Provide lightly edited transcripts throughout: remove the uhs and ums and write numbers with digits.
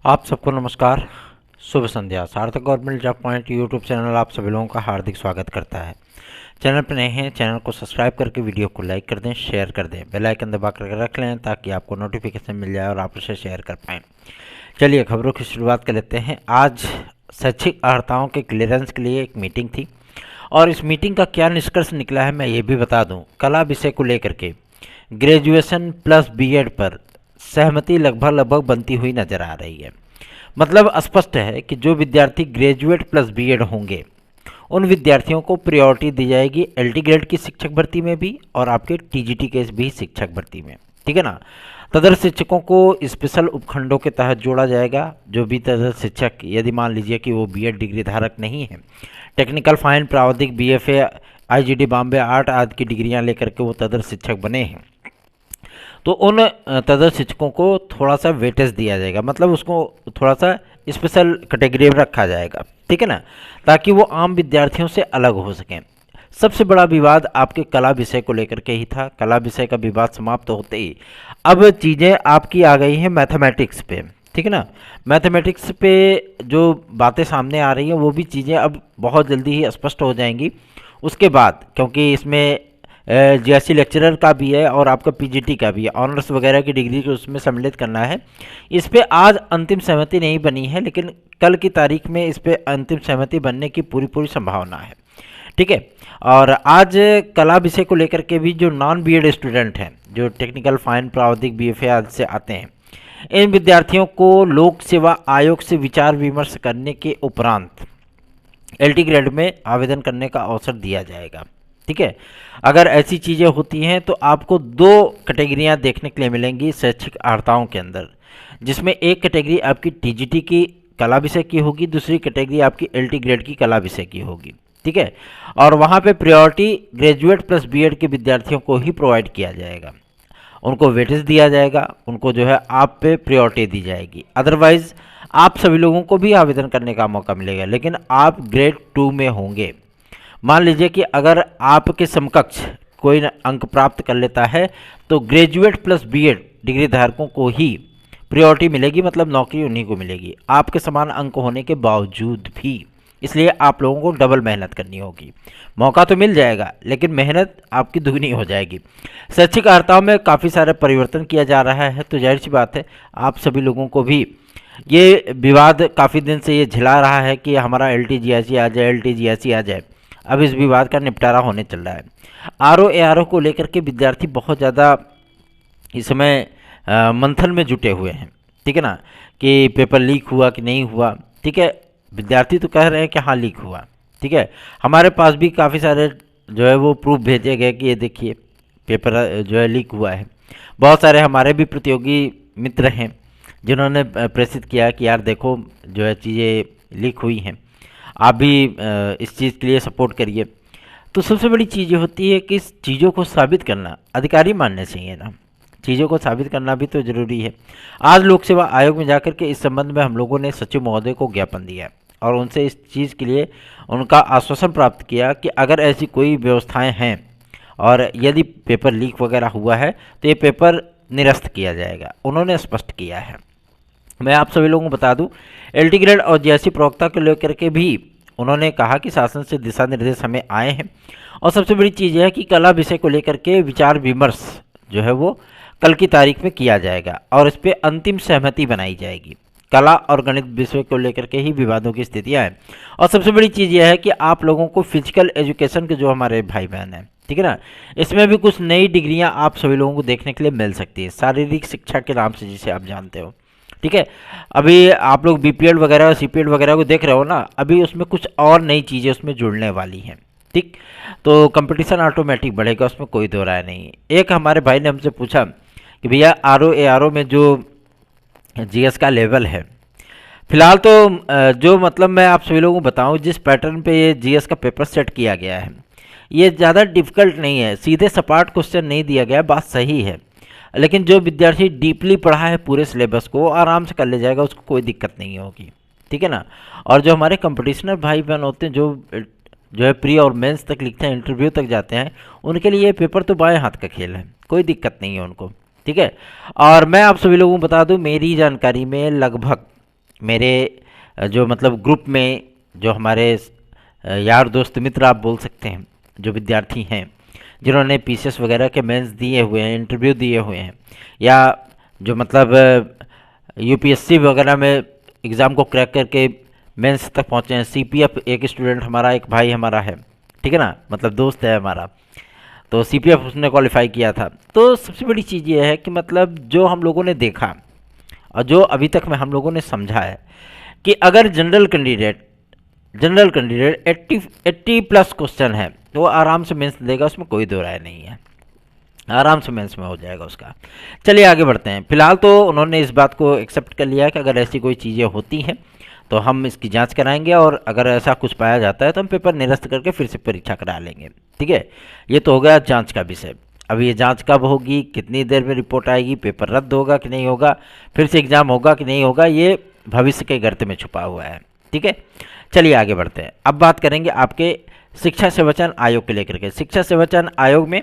आप सबको नमस्कार, शुभ संध्या। सार्थक government job point YouTube channel आप सभी लोगों का हार्दिक स्वागत करता है। चैनल पर नए हैं, चैनल को सब्सक्राइब करके वीडियो को लाइक कर दें, शेयर कर दें, बेल आइकन दबा कर रख लें ताकि आपको नोटिफिकेशन मिल जाए और आप उसे शेयर कर पाएँ। चलिए खबरों की शुरुआत कर लेते हैं। आज शैक्षिक अर्हताओं के क्लियरेंस के लिए एक मीटिंग थी और इस मीटिंग का क्या निष्कर्ष निकला है मैं ये भी बता दूँ। कला विषय को लेकर के ग्रेजुएशन प्लस बीएड पर सहमति लगभग बनती हुई नजर आ रही है। मतलब स्पष्ट है कि जो विद्यार्थी ग्रेजुएट प्लस बीएड होंगे उन विद्यार्थियों को प्रायोरिटी दी जाएगी एलटी ग्रेड की शिक्षक भर्ती में भी और आपके टीजीटी के भी शिक्षक भर्ती में, ठीक है ना। तदर्थ शिक्षकों को स्पेशल उपखंडों के तहत जोड़ा जाएगा। जो भी तदर्थ शिक्षक यदि मान लीजिए कि वो बीएड डिग्री धारक नहीं है, टेक्निकल फाइन प्रावधिक बीएफए आईजीडी बॉम्बे आर्ट आदि की डिग्रियां लेकर के वो तदर्थ शिक्षक बने हैं, तो उन तदर्थ शिक्षकों को थोड़ा सा वेटेज दिया जाएगा, मतलब उसको थोड़ा सा स्पेशल कैटेगरी में रखा जाएगा, ठीक है ना, ताकि वो आम विद्यार्थियों से अलग हो सकें। सबसे बड़ा विवाद आपके कला विषय को लेकर के ही था। कला विषय का विवाद समाप्त होते ही अब चीज़ें आपकी आ गई हैं मैथमेटिक्स पे, ठीक है ना। मैथमेटिक्स पे जो बातें सामने आ रही हैं वो भी चीज़ें अब बहुत जल्दी ही स्पष्ट हो जाएंगी उसके बाद, क्योंकि इसमें जीएससी लेक्चरर का भी है और आपका पीजीटी का भी है, ऑनर्स वगैरह की डिग्री को उसमें सम्मिलित करना है। इस पे आज अंतिम सहमति नहीं बनी है, लेकिन कल की तारीख में इस पे अंतिम सहमति बनने की पूरी संभावना है, ठीक है। और आज कला विषय को लेकर के भी जो नॉन बीएड स्टूडेंट हैं, जो टेक्निकल फाइन प्रावधिक बीएफए आदि से आते हैं, इन विद्यार्थियों को लोक सेवा आयोग से विचार विमर्श करने के उपरांत एलटी ग्रेड में आवेदन करने का अवसर दिया जाएगा, ठीक है। अगर ऐसी चीज़ें होती हैं तो आपको दो कैटेगरियां देखने के लिए मिलेंगी शैक्षिक अर्हताओं के अंदर, जिसमें एक कैटेगरी आपकी टीजीटी की कला विषय की होगी, दूसरी कैटेगरी आपकी एलटी ग्रेड की कला विषय की होगी, ठीक है। और वहाँ पे प्रायोरिटी ग्रेजुएट प्लस बीएड के विद्यार्थियों को ही प्रोवाइड किया जाएगा, उनको वेटेज दिया जाएगा, उनको जो है आप पे प्रायोरिटी दी जाएगी। अदरवाइज आप सभी लोगों को भी आवेदन करने का मौका मिलेगा, लेकिन आप ग्रेड 2 में होंगे। मान लीजिए कि अगर आपके समकक्ष कोई अंक प्राप्त कर लेता है तो ग्रेजुएट प्लस बीएड डिग्री धारकों को ही प्रायोरिटी मिलेगी, मतलब नौकरी उन्हीं को मिलेगी आपके समान अंक होने के बावजूद भी। इसलिए आप लोगों को डबल मेहनत करनी होगी। मौका तो मिल जाएगा लेकिन मेहनत आपकी दुगनी हो जाएगी। शैक्षिक अर्हताओं में काफ़ी सारा परिवर्तन किया जा रहा है, तो जाहिर सी बात है आप सभी लोगों को भी ये विवाद काफ़ी दिन से ये झिला रहा है कि हमारा LTGIC आ जाए, LTGIC आ जाए। अब इस विवाद का निपटारा होने चल रहा है। आरओ को लेकर के विद्यार्थी बहुत ज़्यादा इस समय मंथन में जुटे हुए हैं, ठीक है ना, कि पेपर लीक हुआ कि नहीं हुआ, ठीक है। विद्यार्थी तो कह रहे हैं कि हाँ लीक हुआ, ठीक है। हमारे पास भी काफ़ी सारे जो है वो प्रूफ भेजे गए कि ये देखिए पेपर जो है लीक हुआ है। बहुत सारे हमारे भी प्रतियोगी मित्र हैं जिन्होंने प्रेषित किया कि यार देखो जो है चीज़ें लीक हुई हैं, आप भी इस चीज़ के लिए सपोर्ट करिए। तो सबसे बड़ी चीज़ ये होती है कि इस चीज़ों को साबित करना अधिकारी मानने चाहिए ना, चीज़ों को साबित करना भी तो ज़रूरी है। आज लोक सेवा आयोग में जाकर के इस संबंध में हम लोगों ने सचिव महोदय को ज्ञापन दिया और उनसे इस चीज़ के लिए उनका आश्वासन प्राप्त किया कि अगर ऐसी कोई व्यवस्थाएं हैं और यदि पेपर लीक वगैरह हुआ है तो ये पेपर निरस्त किया जाएगा, उन्होंने स्पष्ट किया है। मैं आप सभी लोगों को बता दूं, एलटी ग्रेड और जीएससी प्रवक्ता को लेकर के भी उन्होंने कहा कि शासन से दिशा निर्देश हमें आए हैं और सबसे बड़ी चीज़ यह है कि कला विषय को लेकर के विचार विमर्श जो है वो कल की तारीख में किया जाएगा और इस पर अंतिम सहमति बनाई जाएगी। कला और गणित विषय को लेकर के ही विवादों की स्थितियाँ हैं और सबसे बड़ी चीज़ यह है कि आप लोगों को फिजिकल एजुकेशन के जो हमारे भाई बहन हैं, ठीक है ना, इसमें भी कुछ नई डिग्रियाँ आप सभी लोगों को देखने के लिए मिल सकती है, शारीरिक शिक्षा के नाम से जिसे आप जानते हो, ठीक है। अभी आप लोग बीपीएड वगैरह सीपीएड वगैरह को देख रहे हो ना, अभी उसमें कुछ और नई चीज़ें उसमें जुड़ने वाली हैं, ठीक। तो कंपटीशन ऑटोमेटिक बढ़ेगा, उसमें कोई दो राय नहीं। एक हमारे भाई ने हमसे पूछा कि भैया आरओ में जो जीएस का लेवल है फिलहाल तो जो मतलब मैं आप सभी लोगों को बताऊं जिस पैटर्न पे ये जीएस का पेपर सेट किया गया है ये ज़्यादा डिफ़िकल्ट नहीं है, सीधे सपाट क्वेश्चन नहीं दिया गया, बात सही है। लेकिन जो विद्यार्थी डीपली पढ़ा है पूरे सिलेबस को आराम से कर ले जाएगा, उसको कोई दिक्कत नहीं होगी, ठीक है ना। और जो हमारे कंपटीशनर भाई बहन होते हैं जो है प्री और मेंस तक लिखते हैं, इंटरव्यू तक जाते हैं, उनके लिए ये पेपर तो बाएं हाथ का खेल है, कोई दिक्कत नहीं है उनको, ठीक है। और मैं आप सभी लोगों को बता दूं, मेरी जानकारी में लगभग मेरे जो मतलब ग्रुप में जो हमारे यार दोस्त मित्र आप बोल सकते हैं, जो विद्यार्थी हैं जिन्होंने पीसीएस वगैरह के मेंस दिए हुए हैं, इंटरव्यू दिए हुए हैं, या जो मतलब यूपीएससी वगैरह में एग्ज़ाम को क्रैक करके मेंस तक पहुँचे हैं। सीपीएफ एक स्टूडेंट हमारा, एक भाई हमारा है, ठीक है ना, मतलब दोस्त है हमारा, तो सीपीएफ उसने क्वालिफाई किया था। तो सबसे बड़ी चीज़ ये है कि मतलब जो हम लोगों ने देखा और जो अभी तक में हम लोगों ने समझा है कि अगर जनरल कैंडिडेट 80 प्लस क्वेश्चन है तो वो आराम से मेंस देगा, उसमें कोई दो राय नहीं है, आराम से मेंस में हो जाएगा उसका। चलिए आगे बढ़ते हैं। फिलहाल तो उन्होंने इस बात को एक्सेप्ट कर लिया कि अगर ऐसी कोई चीज़ें होती हैं तो हम इसकी जांच कराएंगे, और अगर ऐसा कुछ पाया जाता है तो हम पेपर निरस्त करके फिर से परीक्षा करा लेंगे, ठीक है। ये तो हो गया जांच का विषय। अब ये जांच कब होगी, कितनी देर में रिपोर्ट आएगी, पेपर रद्द होगा कि नहीं होगा, फिर से एग्ज़ाम होगा कि नहीं होगा, ये भविष्य के गर्त में छुपा हुआ है, ठीक है। चलिए आगे बढ़ते हैं। अब बात करेंगे आपके शिक्षा सेवाचयन आयोग के लेकर के। शिक्षा सेवाचयन आयोग में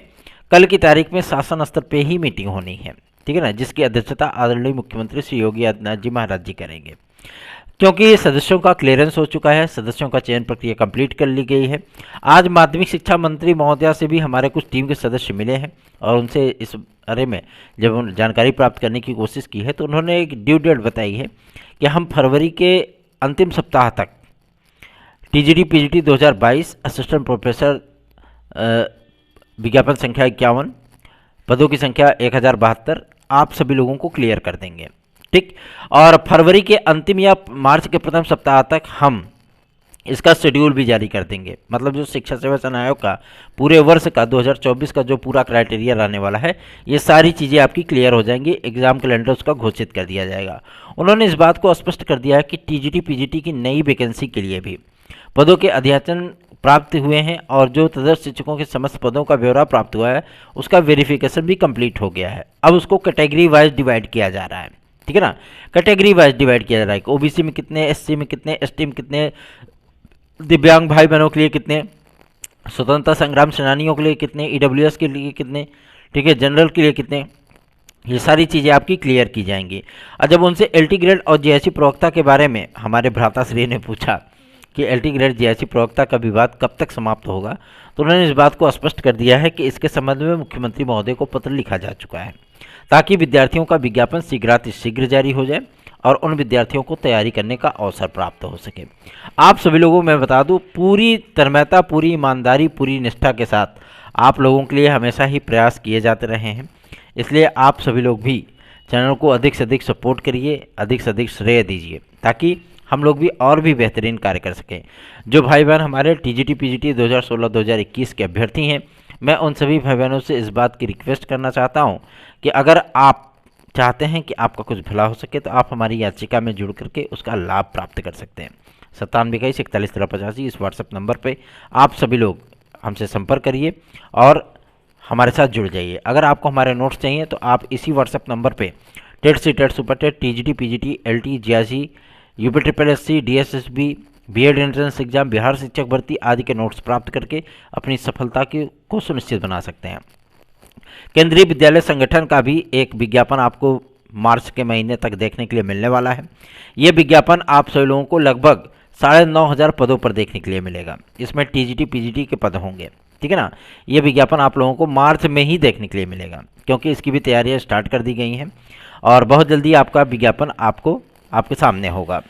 कल की तारीख में शासन स्तर पे ही मीटिंग होनी है, ठीक है ना, जिसकी अध्यक्षता आदरणीय मुख्यमंत्री श्री योगी आदित्यनाथ जी महाराज जी करेंगे। क्योंकि सदस्यों का क्लियरेंस हो चुका है, सदस्यों का चयन प्रक्रिया कंप्लीट कर ली गई है। आज माध्यमिक शिक्षा मंत्री महोदया से भी हमारे कुछ टीम के सदस्य मिले हैं और उनसे इस बारे में जब उन जानकारी प्राप्त करने की कोशिश की है तो उन्होंने एक ड्यू डेट बताई है कि हम फरवरी के अंतिम सप्ताह तक टीजीटी पीजीटी 2022 असिस्टेंट प्रोफेसर विज्ञापन संख्या 51, पदों की संख्या 1072 आप सभी लोगों को क्लियर कर देंगे, ठीक। और फरवरी के अंतिम या मार्च के प्रथम सप्ताह तक हम इसका शेड्यूल भी जारी कर देंगे। मतलब जो शिक्षा सेवाचयन आयोग का पूरे वर्ष का 2024 का जो पूरा क्राइटेरिया रहने वाला है, ये सारी चीज़ें आपकी क्लियर हो जाएंगी, एग्जाम कैलेंडर उसका घोषित कर दिया जाएगा। उन्होंने इस बात को स्पष्ट कर दिया है कि टीजीटी पीजीटी की नई वैकेंसी के लिए भी पदों के अध्याचन प्राप्त हुए हैं और जो तदर्थ शिक्षकों के समस्त पदों का ब्यौरा प्राप्त हुआ है उसका वेरिफिकेशन भी कंप्लीट हो गया है। अब उसको कैटेगरी वाइज डिवाइड किया जा रहा है, ठीक है ना, कैटेगरी वाइज डिवाइड किया जा रहा है। ओबीसी में कितने, एससी में कितने, एसटी में कितने, दिव्यांग भाई बहनों के लिए कितने, स्वतंत्रता संग्राम सेनानियों के लिए कितने, ईडब्ल्यूएस के लिए कितने, ठीक है, जनरल के लिए कितने, ये सारी चीज़ें आपकी क्लियर की जाएंगी। और जब उनसे एलटी ग्रेड और जीआईसी प्रवक्ता के बारे में हमारे भ्राताश्री ने पूछा कि एलटी ग्रेड जीआईसी प्रवक्ता का विवाद कब तक समाप्त होगा, तो उन्होंने इस बात को स्पष्ट कर दिया है कि इसके संबंध में मुख्यमंत्री महोदय को पत्र लिखा जा चुका है ताकि विद्यार्थियों का विज्ञापन शीघ्र जारी हो जाए और उन विद्यार्थियों को तैयारी करने का अवसर प्राप्त हो सके। आप सभी लोगों को मैं बता दूं, पूरी तन्मयता, पूरी ईमानदारी, पूरी निष्ठा के साथ आप लोगों के लिए हमेशा ही प्रयास किए जाते रहे हैं, इसलिए आप सभी लोग भी चैनल को अधिक से अधिक सपोर्ट करिए, अधिक से अधिक श्रेय दीजिए ताकि हम लोग भी और भी बेहतरीन कार्य कर सकें। जो भाई बहन हमारे टीजीटी पीजीटी 2016-2021 के अभ्यर्थी हैं, मैं उन सभी भाई बहनों से इस बात की रिक्वेस्ट करना चाहता हूं कि अगर आप चाहते हैं कि आपका कुछ भला हो सके तो आप हमारी याचिका में जुड़ करके उसका लाभ प्राप्त कर सकते हैं। 9721411385 इस व्हाट्सएप नंबर पर आप सभी लोग हमसे संपर्क करिए और हमारे साथ जुड़ जाइए। अगर आपको हमारे नोट्स चाहिए तो आप इसी व्हाट्सएप नंबर पे TET C TET super TET TGT PGT LT GIC UP triple SC DSSB BEd entrance exam Bihar शिक्षक भर्ती आदि के नोट्स प्राप्त करके अपनी सफलता को सुनिश्चित बना सकते हैं। केंद्रीय विद्यालय संगठन का भी एक विज्ञापन आपको मार्च के महीने तक देखने के लिए मिलने वाला है। ये विज्ञापन आप सभी लोगों को लगभग 9,500 पदों पर देखने के लिए मिलेगा। इसमें टीजीटी पीजीटी के पद होंगे, ठीक है ना। ये विज्ञापन आप लोगों को मार्च में ही देखने के लिए मिलेगा क्योंकि इसकी भी तैयारियां स्टार्ट कर दी गई हैं और बहुत जल्दी आपका विज्ञापन आपके सामने होगा।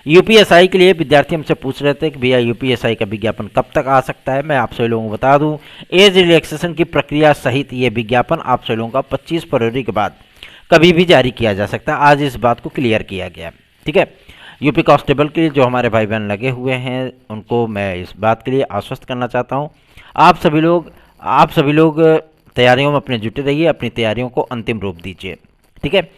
यूपीएसआई के लिए विद्यार्थी हमसे पूछ रहे थे कि भैया यूपीएसआई का विज्ञापन कब तक आ सकता है। मैं आप सभी लोगों को बता दूं, एज रिलैक्सेशन की प्रक्रिया सहित ये विज्ञापन आप सभी लोगों का 25 फरवरी के बाद कभी भी जारी किया जा सकता है। आज इस बात को क्लियर किया गया, ठीक है। यूपी कांस्टेबल के लिए जो हमारे भाई बहन लगे हुए हैं उनको मैं इस बात के लिए आश्वस्त करना चाहता हूँ, आप सभी लोग तैयारियों में अपने जुटे रहिए, अपनी तैयारियों को अंतिम रूप दीजिए, ठीक है।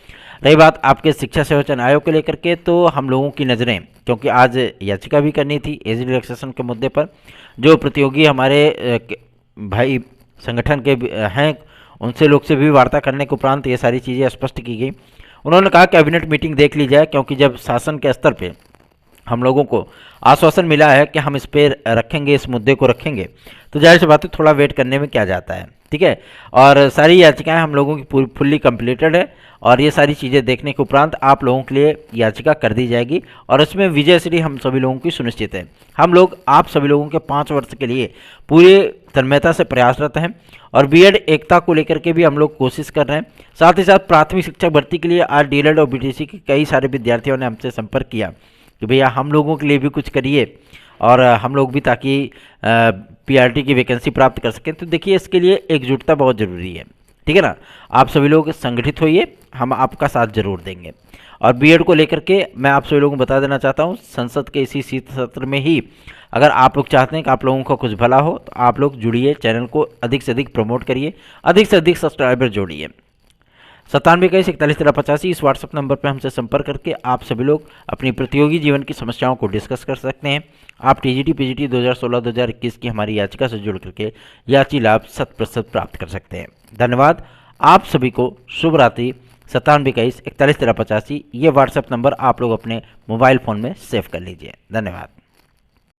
रही बात आपके शिक्षा सेवाचयन आयोग को लेकर के, तो हम लोगों की नज़रें, क्योंकि आज याचिका भी करनी थी एज रिलैक्सेशन के मुद्दे पर, जो प्रतियोगी हमारे भाई संगठन के हैं उनसे लोग से भी वार्ता करने के उपरांत ये सारी चीज़ें स्पष्ट की गई। उन्होंने कहा कैबिनेट मीटिंग देख ली जाए, क्योंकि जब शासन के स्तर पे हम लोगों को आश्वासन मिला है कि हम इस पर रखेंगे, इस मुद्दे को रखेंगे, तो जाहिर सी बात है थोड़ा वेट करने में क्या जाता है, ठीक है। और सारी याचिकाएं हम लोगों की पूरी फुल्ली कंप्लीटेड है और ये सारी चीज़ें देखने के उपरांत आप लोगों के लिए याचिका कर दी जाएगी और इसमें विजय श्री हम सभी लोगों की सुनिश्चित है। हम लोग आप सभी लोगों के 5 वर्ष के लिए पूरे तन्मयता से प्रयासरत हैं और बीएड एकता को लेकर के भी हम लोग कोशिश कर रहे हैं। साथ ही साथ प्राथमिक शिक्षक भर्ती के लिए आज डीएलएड और बीटीसी के कई सारे विद्यार्थियों ने हमसे संपर्क किया कि भैया हम लोगों के लिए भी कुछ करिए और हम लोग भी ताकि पीआरटी की वैकेंसी प्राप्त कर सकें। तो देखिए इसके लिए एकजुटता बहुत ज़रूरी है, ठीक है ना। आप सभी लोग संगठित होइए, हम आपका साथ जरूर देंगे। और बीएड को लेकर के मैं आप सभी लोगों को बता देना चाहता हूँ, संसद के इसी शीत सत्र में ही अगर आप लोग चाहते हैं कि आप लोगों का कुछ भला हो तो आप लोग जुड़िए, चैनल को अधिक से अधिक प्रमोट करिए, अधिक से अधिक सब्सक्राइबर जोड़िए। 9721411385 इस व्हाट्सएप नंबर पर हमसे संपर्क करके आप सभी लोग अपनी प्रतियोगी जीवन की समस्याओं को डिस्कस कर सकते हैं। आप टीजीटी पीजीटी 2016-2021 की हमारी याचिका से जुड़ करके याची लाभ 100% प्राप्त कर सकते हैं। धन्यवाद। आप सभी को शुभ रात्रि। 9721411385 ये व्हाट्सएप नंबर आप लोग अपने मोबाइल फ़ोन में सेव कर लीजिए। धन्यवाद।